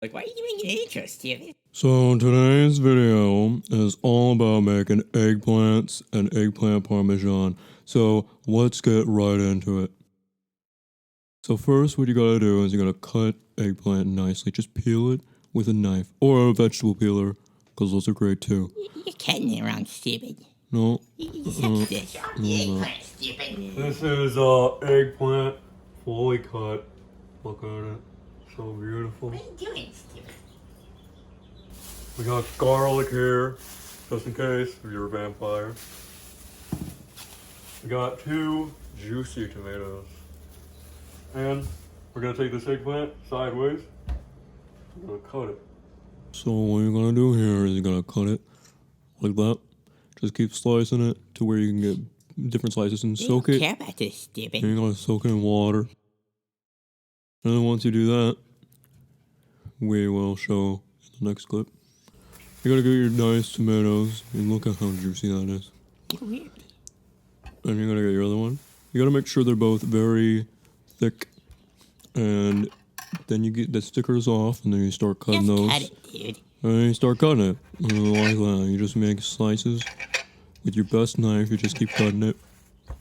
Like, why are you doing an intro, Steven? So today's video is all about making eggplants and eggplant parmesan. So let's get right into it. So first what you gotta do is you gotta cut eggplant nicely. Just peel it with a knife or a vegetable peeler, because those are great too. You're cutting it wrong, Steven. No. You suck this. Eggplant, Steven. This is eggplant fully cut. Look at it. So beautiful. What are you doing, Steven? We got garlic here, just in case you're a vampire. We got 2 juicy tomatoes. And we're gonna take this eggplant sideways. We're gonna cut it. So what you're gonna do here is you're gonna cut it like that. Just keep slicing it to where you can get different slices and soak it. I don't care about this, Steven. And you're gonna soak it in water. And then once you do that, we will show in the next clip. You gotta get your nice tomatoes, and look at how juicy that is. Weird. And you gotta get your other one. You gotta make sure they're both very thick, and then you get the stickers off, and then you start cutting those. Cut it, dude. And then you start cutting it like that. You just make slices with your best knife. You just keep cutting it.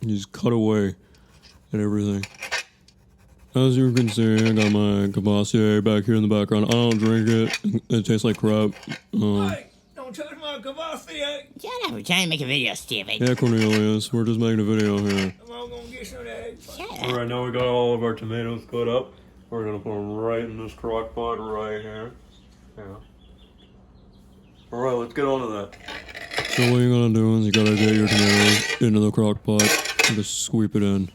You just cut away at everything. As you can see, I got my Cavassier back here in the background. I don't drink it. It tastes like crap. Hey, don't touch my Cavassier. Shut up, we're trying to make a video, Steven. Yeah, Cornelius, we're just making a video here. I'm all gonna get some of that. Shut up. Alright, now we got all of our tomatoes cut up. We're gonna put them right in this crock pot right here. Yeah. Alright, let's get on to that. So what you're gonna do is you gotta get your tomatoes into the crock pot and just sweep it in.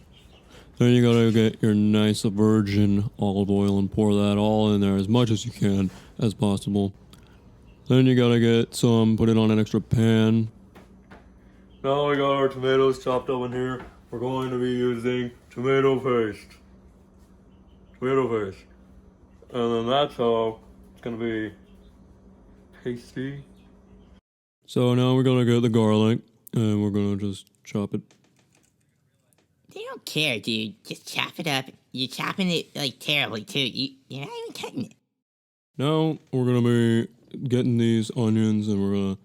Then you gotta get your nice virgin olive oil and pour that all in there as much as you can as possible. Then you gotta get some, put it on an extra pan. Now we got our tomatoes chopped up in here. We're going to be using tomato paste. Tomato paste. And then that's how it's gonna be tasty. So now we're gonna get the garlic and we're gonna just chop it. They don't care, dude. Just chop it up. You're chopping it, like, terribly, too. You're not even cutting it. Now we're gonna be getting these onions and we're gonna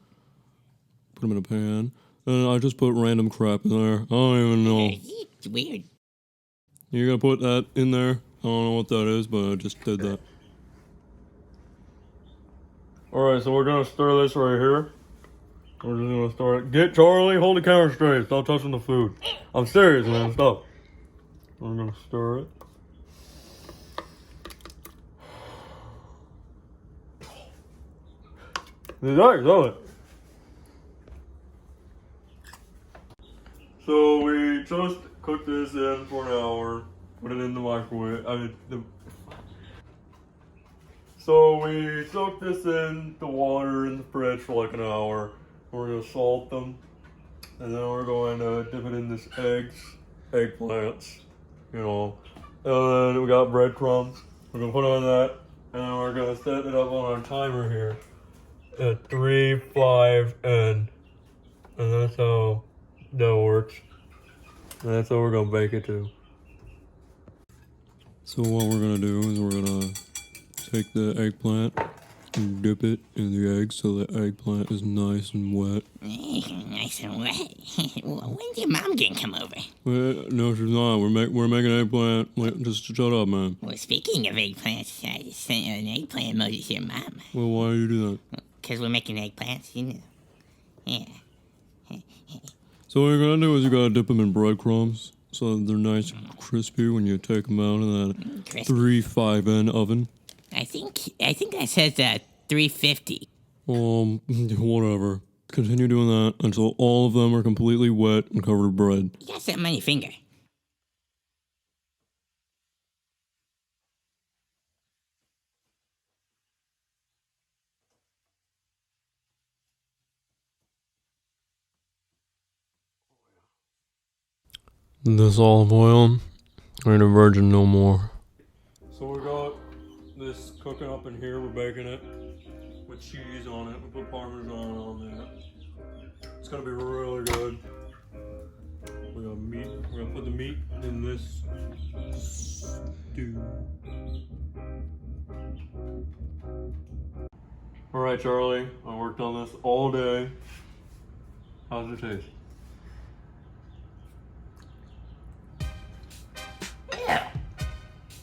put them in a pan. And I just put random crap in there. I don't even know. It's weird. You're gonna put that in there. I don't know what that is, but I just did that. Alright, so we're gonna stir this right here. We're just gonna start. Get Charlie, hold the camera straight. Stop touching the food. I'm serious, man. Stop. We're gonna stir it. Nice, love it. So we just cooked this in for an hour. Put it in the microwave. So we soaked this in the water in the fridge for like an hour. We're gonna salt them, and then we're going to dip it in this eggplants, you know. And then we got breadcrumbs. We're gonna put on that, and then we're gonna set it up on our timer here at 3, 5, and that's how that works. And that's how we're gonna bake it too. So what we're gonna do is we're gonna take the eggplant and dip it in the egg so the eggplant is nice and wet. Nice and wet. When's your mom gonna come over? Well, no, she's not. We're making eggplant. Wait, just shut up, man. Well, speaking of eggplants, I just sent an eggplant emoji to your mom. Well, why do you do that? Because we're making eggplants, you know. Yeah. So what you're gonna do is you gotta dip them in breadcrumbs so that they're nice and crispy when you take them out of that Crispy. 3-5N oven. I think that says 350. Whatever. Continue doing that until all of them are completely wet and covered with bread. You got something on your finger. This olive oil ain't a virgin no more. So we got this cooking up in here. We're baking it with cheese on it. We put Parmesan on there. It's gonna be really good. We got meat. We're gonna put the meat in this stew. All right, Charlie. I worked on this all day. How's it taste? Ew.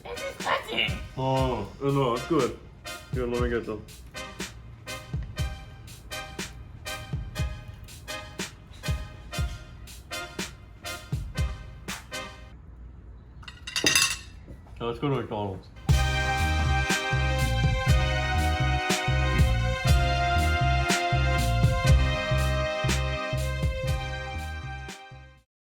This is disgusting. Oh, no, it's good. Here, let me get some. Now let's go to McDonald's.